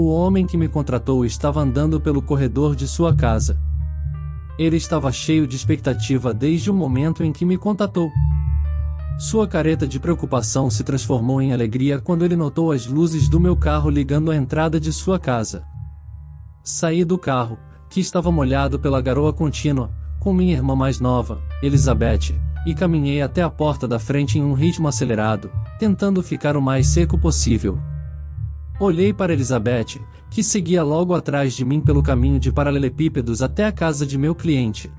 O homem que me contratou estava andando pelo corredor de sua casa. Ele estava cheio de expectativa desde o momento em que me contatou. Sua careta de preocupação se transformou em alegria quando ele notou as luzes do meu carro ligando a entrada de sua casa. Saí do carro, que estava molhado pela garoa contínua, com minha irmã mais nova, Elizabeth, e caminhei até a porta da frente em um ritmo acelerado, tentando ficar o mais seco possível. Olhei para Elizabeth, que seguia logo atrás de mim pelo caminho de paralelepípedos até a casa de meu cliente.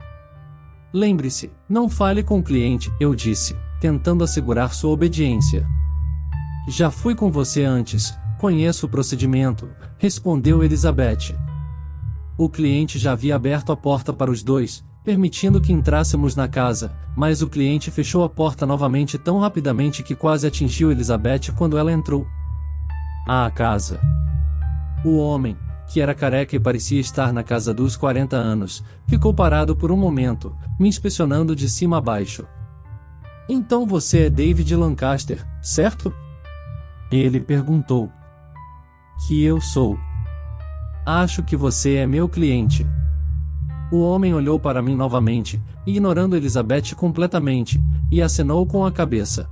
Lembre-se, não fale com o cliente, eu disse, tentando assegurar sua obediência. Já fui com você antes, conheço o procedimento, respondeu Elizabeth. O cliente já havia aberto a porta para os dois, permitindo que entrássemos na casa, mas o cliente fechou a porta novamente tão rapidamente que quase atingiu Elizabeth quando ela entrou. A casa. O homem, que era careca e parecia estar na casa dos 40 anos, ficou parado por um momento, me inspecionando de cima a baixo. Então você é David Lancaster, certo? Ele perguntou. Que eu sou. Acho que você é meu cliente. O homem olhou para mim novamente, ignorando Elizabeth completamente, e acenou com a cabeça.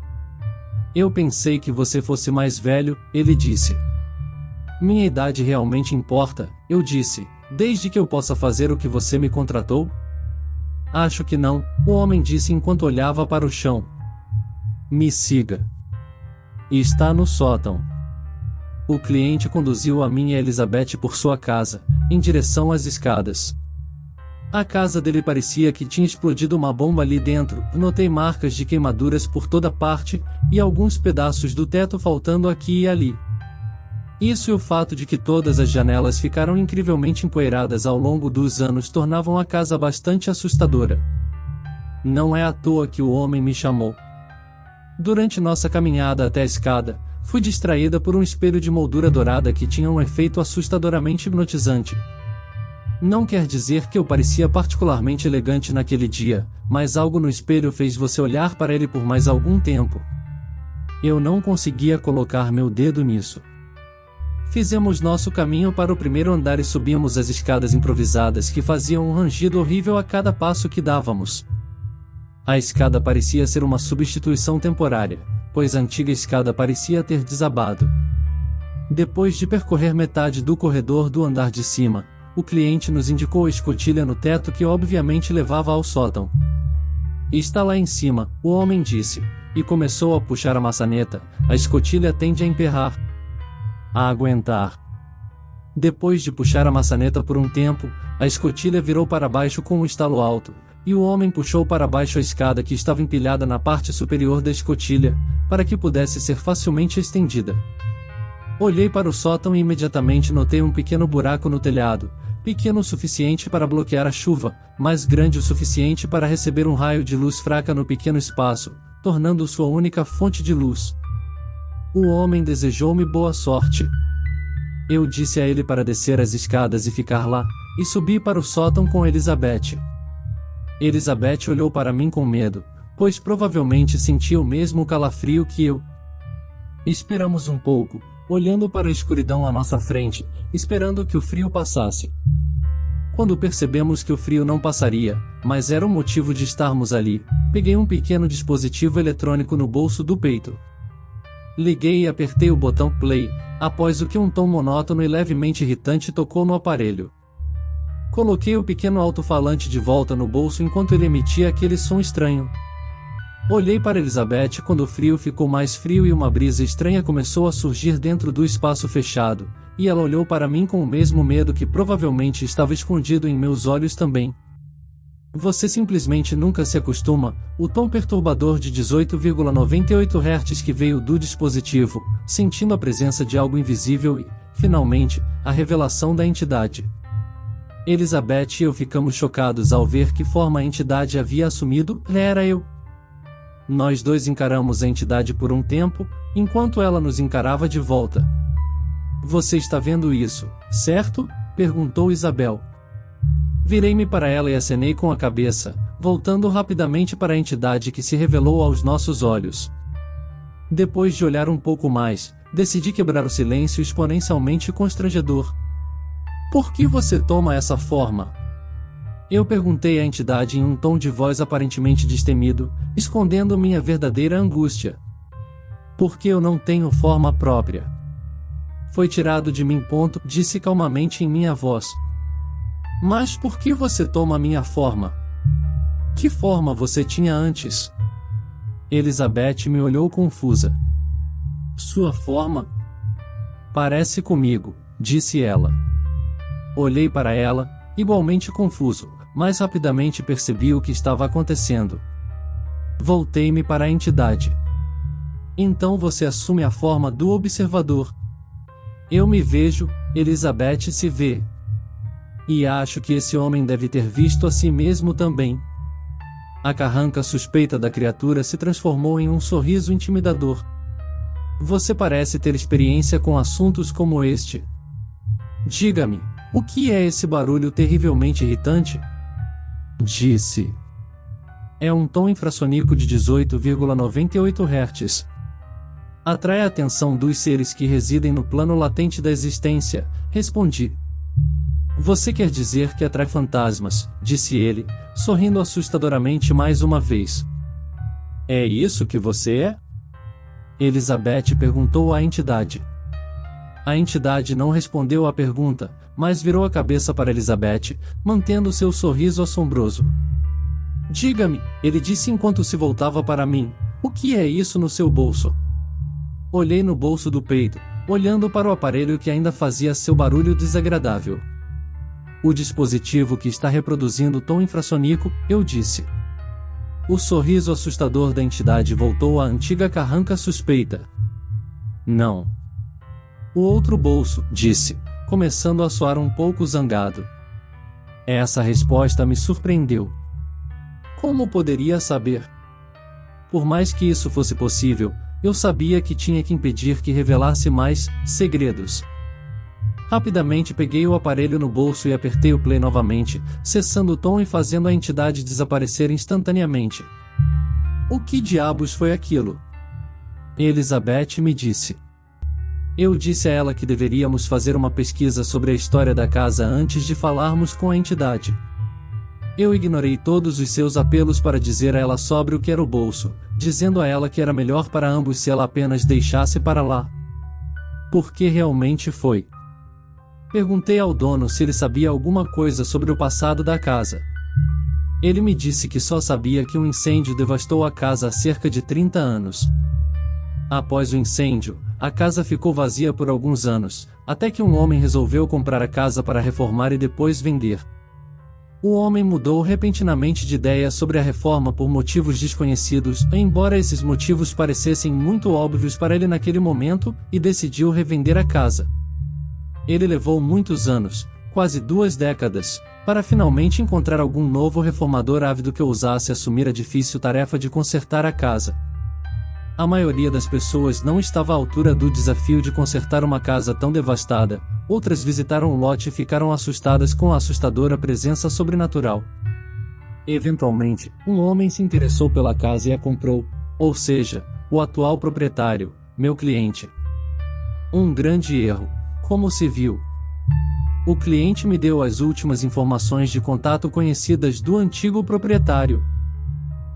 Eu pensei que você fosse mais velho, ele disse. Minha idade realmente importa, eu disse, desde que eu possa fazer o que você me contratou? Acho que não, o homem disse enquanto olhava para o chão. Me siga. Está no sótão. O cliente conduziu a mim e a Elizabeth por sua casa, em direção às escadas. A casa dele parecia que tinha explodido uma bomba ali dentro, notei marcas de queimaduras por toda parte, e alguns pedaços do teto faltando aqui e ali. Isso e o fato de que todas as janelas ficaram incrivelmente empoeiradas ao longo dos anos tornavam a casa bastante assustadora. Não é à toa que o homem me chamou. Durante nossa caminhada até a escada, fui distraída por um espelho de moldura dourada que tinha um efeito assustadoramente hipnotizante. Não quer dizer que eu parecia particularmente elegante naquele dia, mas algo no espelho fez você olhar para ele por mais algum tempo. Eu não conseguia colocar meu dedo nisso. Fizemos nosso caminho para o primeiro andar e subimos as escadas improvisadas que faziam um rangido horrível a cada passo que dávamos. A escada parecia ser uma substituição temporária, pois a antiga escada parecia ter desabado. Depois de percorrer metade do corredor do andar de cima, o cliente nos indicou a escotilha no teto que obviamente levava ao sótão. Está lá em cima, o homem disse, e começou a puxar a maçaneta. A escotilha tende a emperrar. A aguentar. Depois de puxar a maçaneta por um tempo, a escotilha virou para baixo com um estalo alto, e o homem puxou para baixo a escada que estava empilhada na parte superior da escotilha, para que pudesse ser facilmente estendida. Olhei para o sótão e imediatamente notei um pequeno buraco no telhado, pequeno o suficiente para bloquear a chuva, mas grande o suficiente para receber um raio de luz fraca no pequeno espaço, tornando sua única fonte de luz. O homem desejou-me boa sorte. Eu disse a ele para descer as escadas e ficar lá, e subi para o sótão com Elizabeth. Elizabeth olhou para mim com medo, pois provavelmente sentia o mesmo calafrio que eu. Esperamos um pouco, olhando para a escuridão à nossa frente, esperando que o frio passasse. Quando percebemos que o frio não passaria, mas era o motivo de estarmos ali, peguei um pequeno dispositivo eletrônico no bolso do peito. Liguei e apertei o botão play, após o que um tom monótono e levemente irritante tocou no aparelho. Coloquei o pequeno alto-falante de volta no bolso enquanto ele emitia aquele som estranho. Olhei para Elizabeth quando o frio ficou mais frio e uma brisa estranha começou a surgir dentro do espaço fechado, e ela olhou para mim com o mesmo medo que provavelmente estava escondido em meus olhos também. Você simplesmente nunca se acostuma, o tom perturbador de 18,98 Hz que veio do dispositivo, sentindo a presença de algo invisível e, finalmente, a revelação da entidade. Elizabeth e eu ficamos chocados ao ver que forma a entidade havia assumido, era eu. Nós dois encaramos a entidade por um tempo, enquanto ela nos encarava de volta. Você está vendo isso, certo? Perguntou Isabel. Virei-me para ela e acenei com a cabeça, voltando rapidamente para a entidade que se revelou aos nossos olhos. Depois de olhar um pouco mais, decidi quebrar o silêncio exponencialmente constrangedor. Por que você toma essa forma? Eu perguntei à entidade em um tom de voz aparentemente destemido, escondendo minha verdadeira angústia. Porque eu não tenho forma própria. Foi tirado de mim. Disse calmamente em minha voz. Mas por que você toma minha forma? Que forma você tinha antes? Elizabeth me olhou confusa. Sua forma? Parece comigo, disse ela. Olhei para ela, igualmente confuso, mas rapidamente percebi o que estava acontecendo. Voltei-me para a entidade. Então você assume a forma do observador. Eu me vejo, Elizabeth se vê. E acho que esse homem deve ter visto a si mesmo também. A carranca suspeita da criatura se transformou em um sorriso intimidador. Você parece ter experiência com assuntos como este. Diga-me, o que é esse barulho terrivelmente irritante? Disse. É um tom infrassônico de 18,98 Hz. Atrai a atenção dos seres que residem no plano latente da existência, respondi. Você quer dizer que atrai fantasmas, disse ele, sorrindo assustadoramente mais uma vez. É isso que você é? Elizabeth perguntou à entidade. A entidade não respondeu à pergunta, mas virou a cabeça para Elizabeth, mantendo seu sorriso assombroso. Diga-me, ele disse enquanto se voltava para mim, o que é isso no seu bolso? Olhei no bolso do peito, olhando para o aparelho que ainda fazia seu barulho desagradável. O dispositivo que está reproduzindo o tom infrassônico, eu disse. O sorriso assustador da entidade voltou à antiga carranca suspeita. Não. O outro bolso, disse, começando a soar um pouco zangado. Essa resposta me surpreendeu. Como poderia saber? Por mais que isso fosse possível, eu sabia que tinha que impedir que revelasse mais segredos. Rapidamente peguei o aparelho no bolso e apertei o play novamente, cessando o tom e fazendo a entidade desaparecer instantaneamente. O que diabos foi aquilo? Elizabeth me disse. Eu disse a ela que deveríamos fazer uma pesquisa sobre a história da casa antes de falarmos com a entidade. Eu ignorei todos os seus apelos para dizer a ela sobre o que era o bolso, dizendo a ela que era melhor para ambos se ela apenas deixasse para lá. Porque realmente foi. Perguntei ao dono se ele sabia alguma coisa sobre o passado da casa. Ele me disse que só sabia que um incêndio devastou a casa há cerca de 30 anos. Após o incêndio, a casa ficou vazia por alguns anos, até que um homem resolveu comprar a casa para reformar e depois vender. O homem mudou repentinamente de ideia sobre a reforma por motivos desconhecidos, embora esses motivos parecessem muito óbvios para ele naquele momento, e decidiu revender a casa. Ele levou muitos anos, quase 2 décadas, para finalmente encontrar algum novo reformador ávido que ousasse assumir a difícil tarefa de consertar a casa. A maioria das pessoas não estava à altura do desafio de consertar uma casa tão devastada, outras visitaram o lote e ficaram assustadas com a assustadora presença sobrenatural. Eventualmente, um homem se interessou pela casa e a comprou, ou seja, o atual proprietário, meu cliente. Um grande erro, como se viu. O cliente me deu as últimas informações de contato conhecidas do antigo proprietário.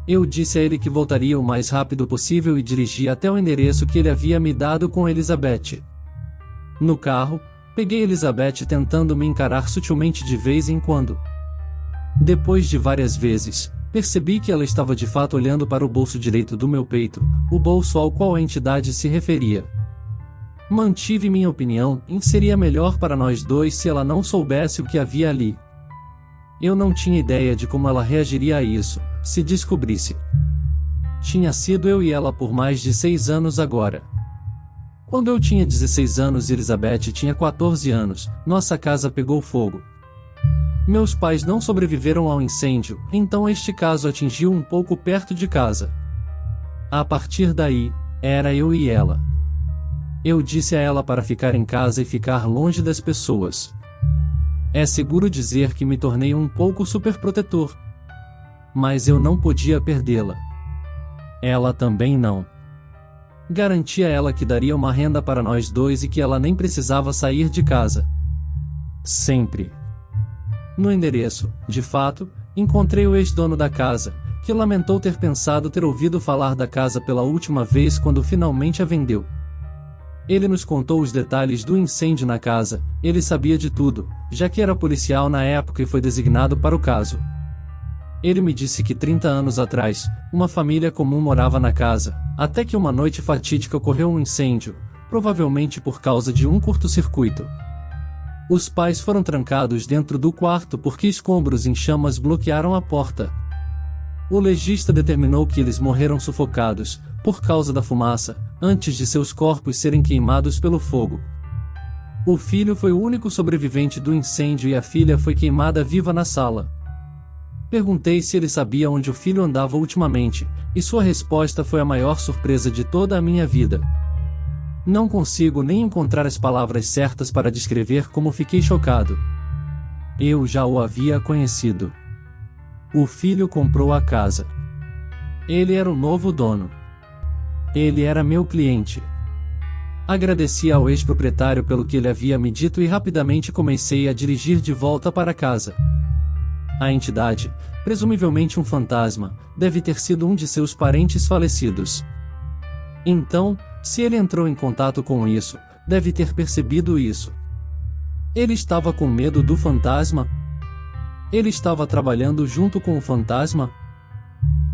Eu disse a ele que voltaria o mais rápido possível e dirigi até o endereço que ele havia me dado com Elizabeth. No carro, peguei Elizabeth tentando me encarar sutilmente de vez em quando. Depois de várias vezes, percebi que ela estava de fato olhando para o bolso direito do meu peito, o bolso ao qual a entidade se referia. Mantive minha opinião em que seria melhor para nós dois se ela não soubesse o que havia ali. Eu não tinha ideia de como ela reagiria a isso, se descobrisse. Tinha sido eu e ela por mais de 6 anos agora. Quando eu tinha 16 anos e Elizabeth tinha 14 anos, nossa casa pegou fogo. Meus pais não sobreviveram ao incêndio, então este caso atingiu um pouco perto de casa. A partir daí, era eu e ela. Eu disse a ela para ficar em casa e ficar longe das pessoas. É seguro dizer que me tornei um pouco superprotetor. Mas eu não podia perdê-la. Ela também não. Garanti a ela que daria uma renda para nós dois e que ela nem precisava sair de casa. Sempre. No endereço, de fato, encontrei o ex-dono da casa, que lamentou ter pensado ter ouvido falar da casa pela última vez quando finalmente a vendeu. Ele nos contou os detalhes do incêndio na casa. Ele sabia de tudo, já que era policial na época e foi designado para o caso. Ele me disse que 30 anos atrás, uma família comum morava na casa, até que uma noite fatídica ocorreu um incêndio, provavelmente por causa de um curto-circuito. Os pais foram trancados dentro do quarto porque escombros em chamas bloquearam a porta. O legista determinou que eles morreram sufocados, por causa da fumaça, antes de seus corpos serem queimados pelo fogo. O filho foi o único sobrevivente do incêndio e a filha foi queimada viva na sala. Perguntei se ele sabia onde o filho andava ultimamente, e sua resposta foi a maior surpresa de toda a minha vida. Não consigo nem encontrar as palavras certas para descrever como fiquei chocado. Eu já o havia conhecido. O filho comprou a casa. Ele era o novo dono. Ele era meu cliente. Agradeci ao ex-proprietário pelo que ele havia me dito e rapidamente comecei a dirigir de volta para casa. A entidade, presumivelmente um fantasma, deve ter sido um de seus parentes falecidos. Então, se ele entrou em contato com isso, deve ter percebido isso. Ele estava com medo do fantasma? Ele estava trabalhando junto com o fantasma?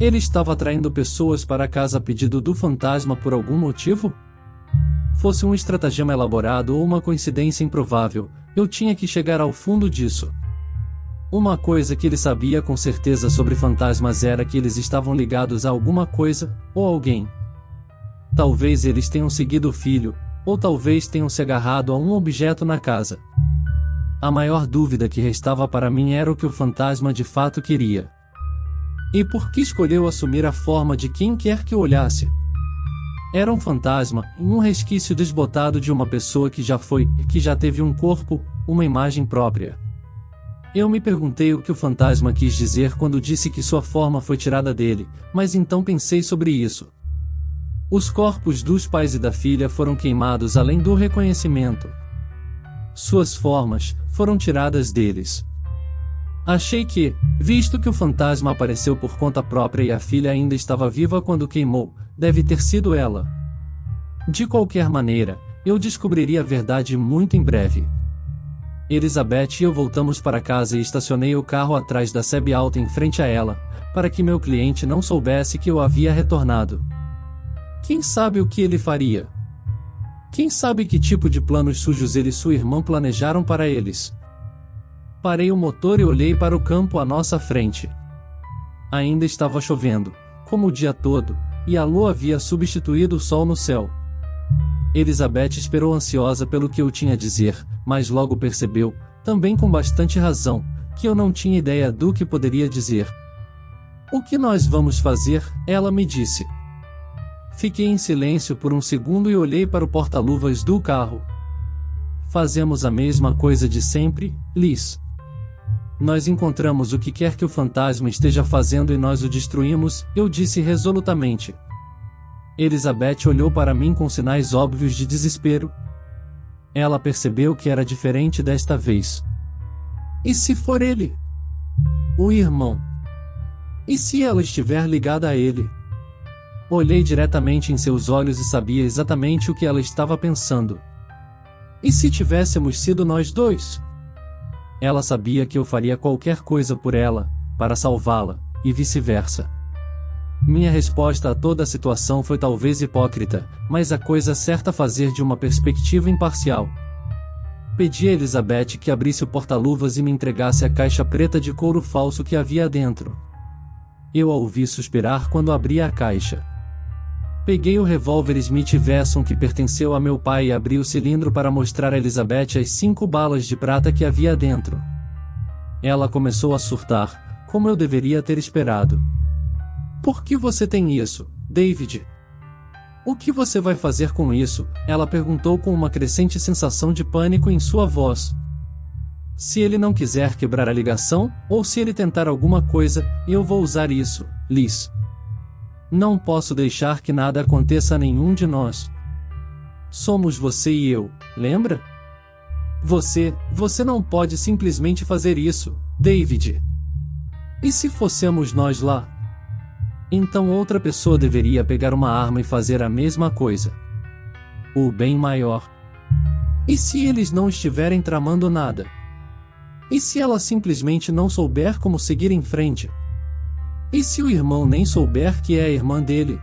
Ele estava atraindo pessoas para a casa a pedido do fantasma por algum motivo? Fosse um estratagema elaborado ou uma coincidência improvável, eu tinha que chegar ao fundo disso. Uma coisa que ele sabia com certeza sobre fantasmas era que eles estavam ligados a alguma coisa, ou alguém. Talvez eles tenham seguido o filho, ou talvez tenham se agarrado a um objeto na casa. A maior dúvida que restava para mim era o que o fantasma de fato queria. E por que escolheu assumir a forma de quem quer que o olhasse? Era um fantasma, um resquício desbotado de uma pessoa que já teve um corpo, uma imagem própria. Eu me perguntei o que o fantasma quis dizer quando disse que sua forma foi tirada dele, mas então pensei sobre isso. Os corpos dos pais e da filha foram queimados além do reconhecimento. Suas formas foram tiradas deles. Achei que, visto que o fantasma apareceu por conta própria e a filha ainda estava viva quando queimou, deve ter sido ela. De qualquer maneira, eu descobriria a verdade muito em breve. Elizabeth e eu voltamos para casa e estacionei o carro atrás da Seb Alta em frente a ela, para que meu cliente não soubesse que eu havia retornado. Quem sabe o que ele faria? Quem sabe que tipo de planos sujos ele e sua irmã planejaram para eles? Parei o motor e olhei para o campo à nossa frente. Ainda estava chovendo, como o dia todo, e a lua havia substituído o sol no céu. Elizabeth esperou ansiosa pelo que eu tinha a dizer, mas logo percebeu, também com bastante razão, que eu não tinha ideia do que poderia dizer. "O que nós vamos fazer?" ela me disse. Fiquei em silêncio por um segundo e olhei para o porta-luvas do carro. "Fazemos a mesma coisa de sempre, Liz. Nós encontramos o que quer que o fantasma esteja fazendo e nós o destruímos", eu disse resolutamente. Elizabeth olhou para mim com sinais óbvios de desespero. Ela percebeu que era diferente desta vez. "E se for ele? O irmão? E se ela estiver ligada a ele?" Olhei diretamente em seus olhos e sabia exatamente o que ela estava pensando. "E se tivéssemos sido nós dois?" Ela sabia que eu faria qualquer coisa por ela, para salvá-la, e vice-versa. Minha resposta a toda a situação foi talvez hipócrita, mas a coisa certa a fazer de uma perspectiva imparcial. Pedi a Elizabeth que abrisse o porta-luvas e me entregasse a caixa preta de couro falso que havia dentro. Eu a ouvi suspirar quando abri a caixa. Peguei o revólver Smith & Wesson que pertenceu a meu pai e abri o cilindro para mostrar a Elizabeth as 5 balas de prata que havia dentro. Ela começou a surtar, como eu deveria ter esperado. "Por que você tem isso, David? O que você vai fazer com isso?" ela perguntou com uma crescente sensação de pânico em sua voz. "Se ele não quiser quebrar a ligação, ou se ele tentar alguma coisa, eu vou usar isso, Liz." Não posso deixar que nada aconteça a nenhum de nós. Somos você e eu, lembra? Você não pode simplesmente fazer isso, David. E se fôssemos nós lá? Então outra pessoa deveria pegar uma arma e fazer a mesma coisa. O bem maior. E se eles não estiverem tramando nada? E se ela simplesmente não souber como seguir em frente? E se o irmão nem souber que é a irmã dele?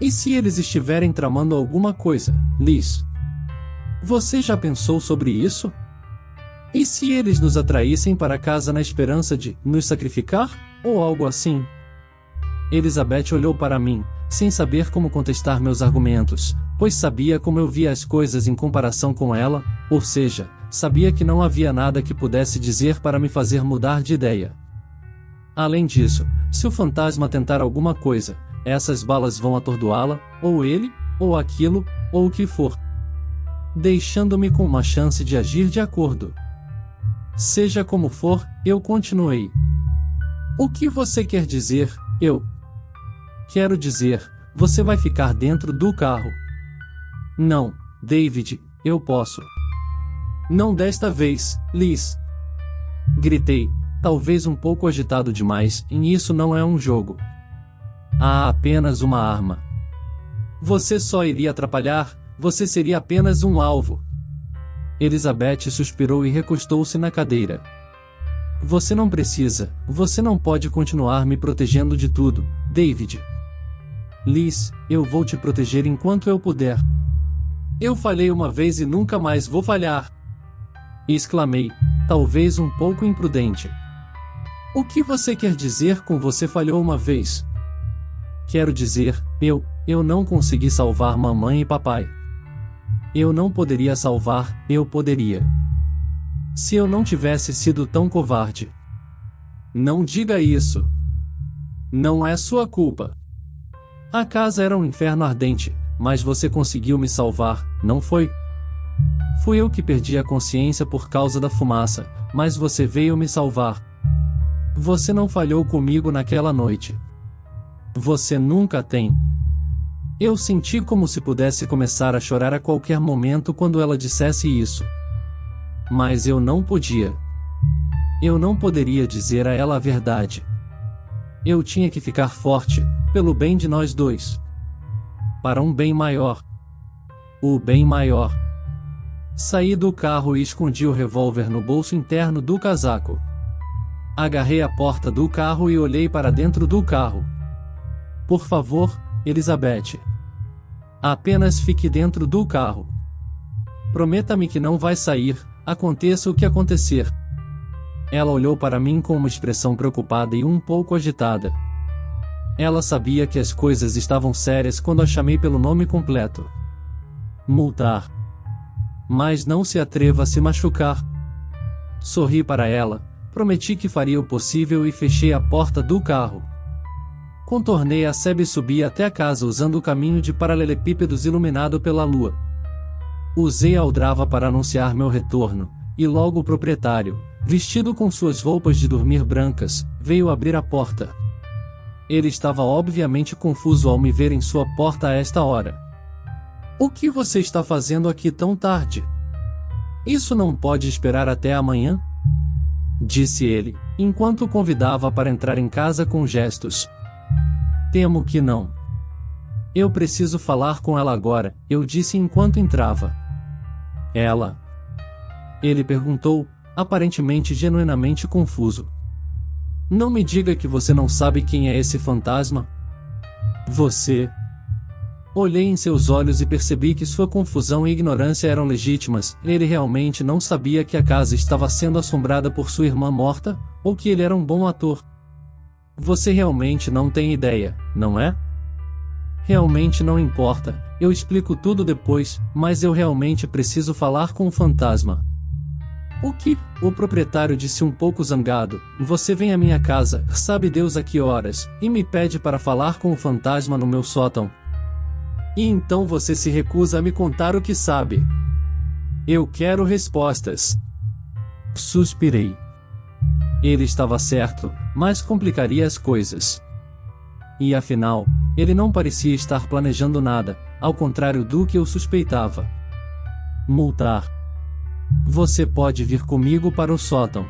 E se eles estiverem tramando alguma coisa, Liz? Você já pensou sobre isso? E se eles nos atraíssem para casa na esperança de nos sacrificar, ou algo assim? Elizabeth olhou para mim, sem saber como contestar meus argumentos, pois sabia como eu via as coisas em comparação com ela, ou seja, sabia que não havia nada que pudesse dizer para me fazer mudar de ideia. Além disso, se o fantasma tentar alguma coisa, essas balas vão atordoá-la, ou ele, ou aquilo, ou o que for, deixando-me com uma chance de agir de acordo. Seja como for, eu continuei. O que você quer dizer? Eu quero dizer, você vai ficar dentro do carro. Não, David, eu posso. Não desta vez, Liz. Gritei, talvez um pouco agitado demais, e isso não é um jogo. Há apenas uma arma. Você só iria atrapalhar, você seria apenas um alvo. Elizabeth suspirou e recostou-se na cadeira. Você não precisa, você não pode continuar me protegendo de tudo, David. Liz, eu vou te proteger enquanto eu puder. Eu falhei uma vez e nunca mais vou falhar. Exclamei, talvez um pouco imprudente. O que você quer dizer com você falhou uma vez? Quero dizer, eu não consegui salvar mamãe e papai. Eu não poderia salvar, eu poderia. Se eu não tivesse sido tão covarde. Não diga isso. Não é sua culpa. A casa era um inferno ardente, mas você conseguiu me salvar, não foi? Fui eu que perdi a consciência por causa da fumaça, mas você veio me salvar. Você não falhou comigo naquela noite. Você nunca tem. Eu senti como se pudesse começar a chorar a qualquer momento quando ela dissesse isso. Mas eu não podia. Eu não poderia dizer a ela a verdade. Eu tinha que ficar forte, pelo bem de nós dois. Para um bem maior. O bem maior. Saí do carro e escondi o revólver no bolso interno do casaco. Agarrei a porta do carro e olhei para dentro do carro. Por favor, Elizabeth. Apenas fique dentro do carro. Prometa-me que não vai sair, aconteça o que acontecer. Ela olhou para mim com uma expressão preocupada e um pouco agitada. Ela sabia que as coisas estavam sérias quando a chamei pelo nome completo. Multar. Mas não se atreva a se machucar. Sorri para ela, prometi que faria o possível e fechei a porta do carro. Contornei a sebe e subi até a casa usando o caminho de paralelepípedos iluminado pela lua. Usei a aldrava para anunciar meu retorno, e logo o proprietário, vestido com suas roupas de dormir brancas, veio abrir a porta. Ele estava obviamente confuso ao me ver em sua porta a esta hora. O que você está fazendo aqui tão tarde? Isso não pode esperar até amanhã? Disse ele, enquanto o convidava para entrar em casa com gestos. Temo que não. Eu preciso falar com ela agora, eu disse enquanto entrava. Ela? Ele perguntou, aparentemente genuinamente confuso. Não me diga que você não sabe quem é esse fantasma? Você? Olhei em seus olhos e percebi que sua confusão e ignorância eram legítimas. Ele realmente não sabia que a casa estava sendo assombrada por sua irmã morta, ou que ele era um bom ator. Você realmente não tem ideia, não é? Realmente não importa, eu explico tudo depois, mas eu realmente preciso falar com o fantasma. O que? O proprietário disse um pouco zangado. Você vem à minha casa, sabe Deus a que horas, e me pede para falar com o fantasma no meu sótão. E então você se recusa a me contar o que sabe. Eu quero respostas. Suspirei. Ele estava certo, mas complicaria as coisas. E afinal, ele não parecia estar planejando nada, ao contrário do que eu suspeitava. Multar. Você pode vir comigo para o sótão.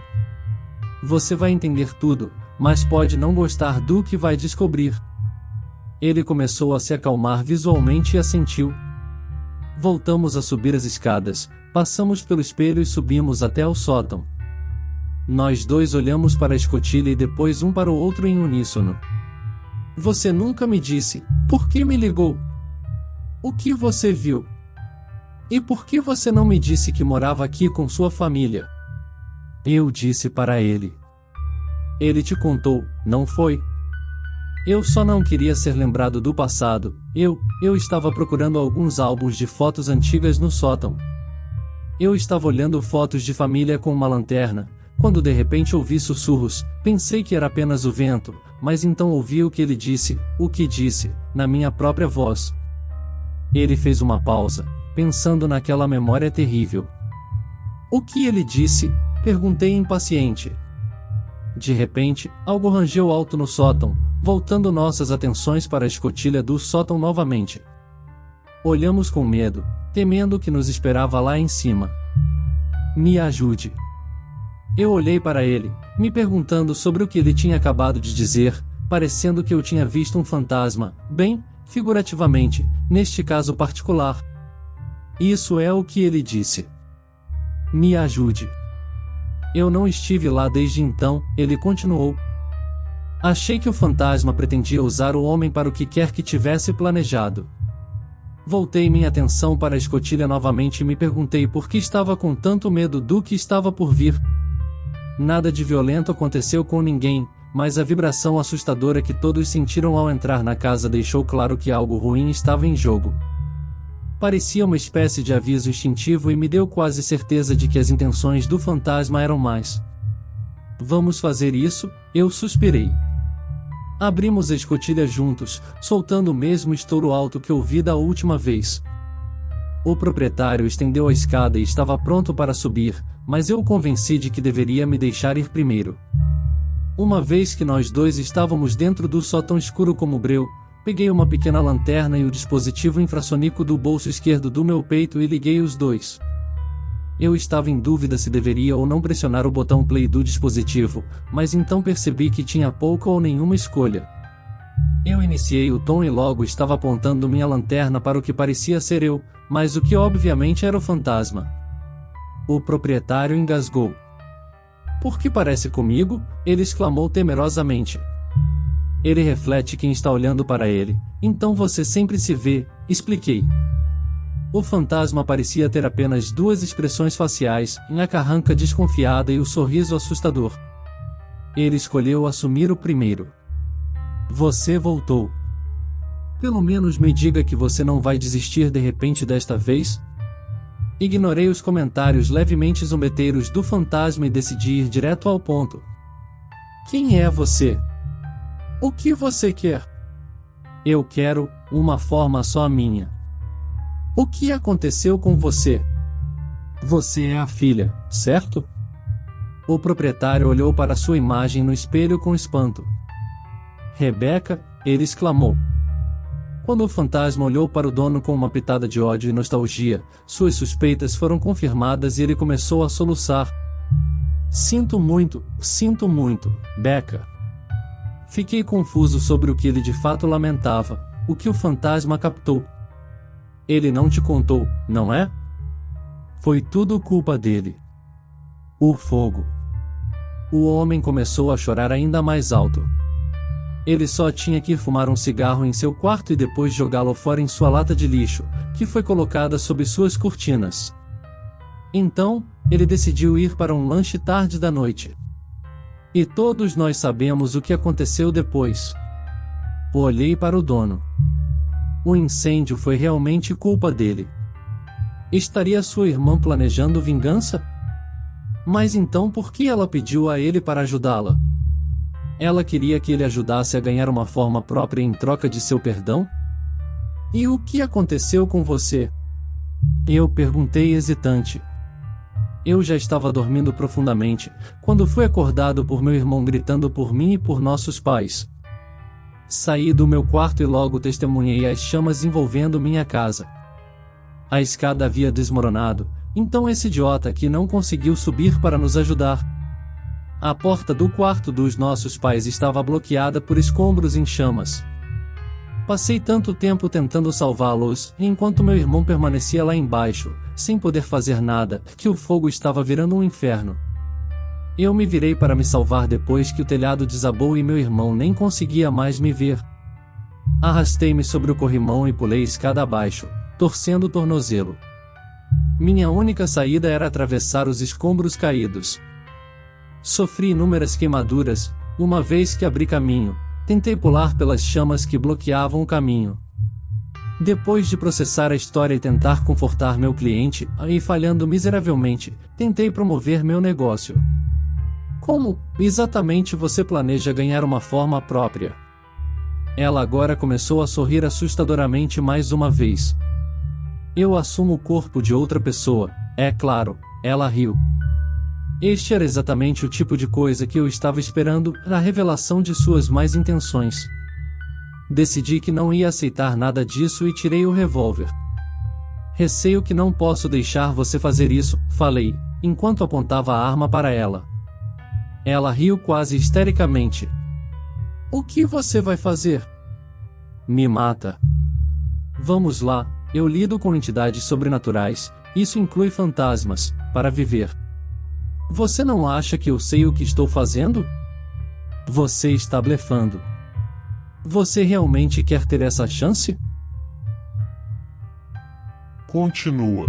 Você vai entender tudo, mas pode não gostar do que vai descobrir. Ele começou a se acalmar visualmente e assentiu. Voltamos a subir as escadas, passamos pelo espelho e subimos até o sótão. Nós dois olhamos para a escotilha e depois um para o outro em uníssono. Você nunca me disse, por que me ligou? O que você viu? E por que você não me disse que morava aqui com sua família? Eu disse para ele. Ele te contou, não foi? Eu só não queria ser lembrado do passado. Eu estava procurando alguns álbuns de fotos antigas no sótão. Eu estava olhando fotos de família com uma lanterna, quando de repente ouvi sussurros. Pensei que era apenas o vento, mas então ouvi o que ele disse, na minha própria voz. Ele fez uma pausa, pensando naquela memória terrível. O que ele disse? Perguntei impaciente. De repente, algo rangeu alto no sótão, voltando nossas atenções para a escotilha do sótão novamente. Olhamos com medo, temendo o que nos esperava lá em cima. Me ajude. Eu olhei para ele, me perguntando sobre o que ele tinha acabado de dizer, parecendo que eu tinha visto um fantasma, bem, figurativamente, neste caso particular. Isso é o que ele disse. Me ajude. Eu não estive lá desde então, ele continuou. Achei que o fantasma pretendia usar o homem para o que quer que tivesse planejado. Voltei minha atenção para a escotilha novamente e me perguntei por que estava com tanto medo do que estava por vir. Nada de violento aconteceu com ninguém, mas a vibração assustadora que todos sentiram ao entrar na casa deixou claro que algo ruim estava em jogo. Parecia uma espécie de aviso instintivo e me deu quase certeza de que as intenções do fantasma eram más. Vamos fazer isso, eu suspirei. Abrimos a escotilha juntos, soltando o mesmo estouro alto que ouvi da última vez. O proprietário estendeu a escada e estava pronto para subir, mas eu o convenci de que deveria me deixar ir primeiro. Uma vez que nós dois estávamos dentro do sótão escuro como breu, peguei uma pequena lanterna e o dispositivo infrassônico do bolso esquerdo do meu peito e liguei os dois. Eu estava em dúvida se deveria ou não pressionar o botão play do dispositivo, mas então percebi que tinha pouca ou nenhuma escolha. Eu iniciei o tom e logo estava apontando minha lanterna para o que parecia ser eu, mas o que obviamente era o fantasma. O proprietário engasgou. Por que parece comigo? Ele exclamou temerosamente. Ele reflete quem está olhando para ele, então você sempre se vê, expliquei. O fantasma parecia ter apenas duas expressões faciais, a carranca desconfiada e o sorriso assustador. Ele escolheu assumir o primeiro. Você voltou. Pelo menos me diga que você não vai desistir de repente desta vez? Ignorei os comentários levemente zombeteiros do fantasma e decidi ir direto ao ponto. Quem é você? O que você quer? Eu quero uma forma só minha. O que aconteceu com você? Você é a filha, certo? O proprietário olhou para sua imagem no espelho com espanto. Rebeca, ele exclamou. Quando o fantasma olhou para o dono com uma pitada de ódio e nostalgia, suas suspeitas foram confirmadas e ele começou a soluçar. Sinto muito, Becca. Fiquei confuso sobre o que ele de fato lamentava, o que o fantasma captou. Ele não te contou, não é? Foi tudo culpa dele. O fogo. O homem começou a chorar ainda mais alto. Ele só tinha que ir fumar um cigarro em seu quarto e depois jogá-lo fora em sua lata de lixo, que foi colocada sob suas cortinas. Então, ele decidiu ir para um lanche tarde da noite. E todos nós sabemos o que aconteceu depois. Olhei para o dono. O incêndio foi realmente culpa dele. Estaria sua irmã planejando vingança? Mas então por que ela pediu a ele para ajudá-la? Ela queria que ele ajudasse a ganhar uma forma própria em troca de seu perdão? E o que aconteceu com você? Eu perguntei hesitante. Eu já estava dormindo profundamente, quando fui acordado por meu irmão gritando por mim e por nossos pais. Saí do meu quarto e logo testemunhei as chamas envolvendo minha casa. A escada havia desmoronado, então esse idiota aqui não conseguiu subir para nos ajudar. A porta do quarto dos nossos pais estava bloqueada por escombros em chamas. Passei tanto tempo tentando salvá-los, enquanto meu irmão permanecia lá embaixo, sem poder fazer nada, que o fogo estava virando um inferno. Eu me virei para me salvar depois que o telhado desabou e meu irmão nem conseguia mais me ver. Arrastei-me sobre o corrimão e pulei escada abaixo, torcendo o tornozelo. Minha única saída era atravessar os escombros caídos. Sofri inúmeras queimaduras, uma vez que abri caminho, tentei pular pelas chamas que bloqueavam o caminho. Depois de processar a história e tentar confortar meu cliente, e falhando miseravelmente, tentei promover meu negócio. Como, exatamente você planeja ganhar uma forma própria? Ela agora começou a sorrir assustadoramente mais uma vez. Eu assumo o corpo de outra pessoa, é claro, ela riu. Este era exatamente o tipo de coisa que eu estava esperando, a revelação de suas más intenções. Decidi que não ia aceitar nada disso e tirei o revólver. Receio que não posso deixar você fazer isso, falei, enquanto apontava a arma para ela. Ela riu quase histericamente. O que você vai fazer? Me mata. Vamos lá, eu lido com entidades sobrenaturais, isso inclui fantasmas, para viver. Você não acha que eu sei o que estou fazendo? Você está blefando. Você realmente quer ter essa chance? Continua.